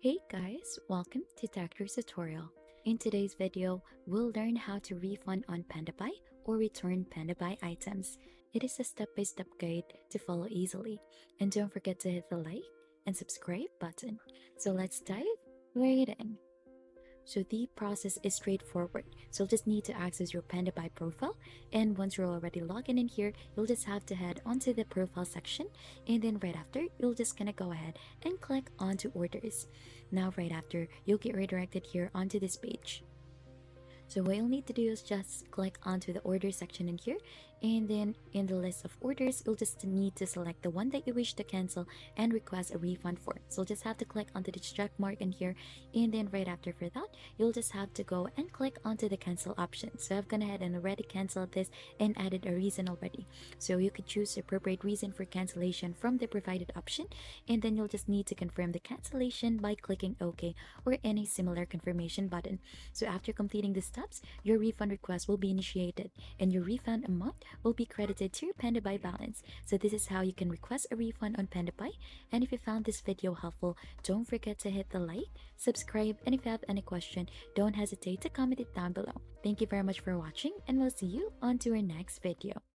Hey guys, welcome to Tactor's tutorial. In today's video, we'll learn how to refund on Pandabuy or return Pandabuy items. It is a step-by-step guide to follow easily. And don't forget to hit the like and subscribe button. So let's dive right in. So the process is straightforward. So you'll just need to access your Pandabuy profile, and once you're already logged in here, you'll just have to head onto the profile section, and then right after, you'll just gonna go ahead and click onto orders. Now right after, you'll get redirected here onto this page. So what you'll need to do is just click onto the order section in here, and then in the list of orders you'll just need to select the one that you wish to cancel and request a refund for. So you'll just have to click onto the check mark in here, and then right after for that you'll just have to go and click onto the cancel option. So I've gone ahead and already canceled this and added a reason already, so you could choose the appropriate reason for cancellation from the provided option, and then you'll just need to confirm the cancellation by clicking OK or any similar confirmation button. So after completing the steps, your refund request will be initiated and your refund amount will be credited to your Pandabuy balance. So this is how you can request a refund on Pandabuy. And if you found this video helpful, don't forget to hit the like, subscribe, and if you have any question, don't hesitate to comment it down below. Thank you very much for watching, and we'll see you on to our next video.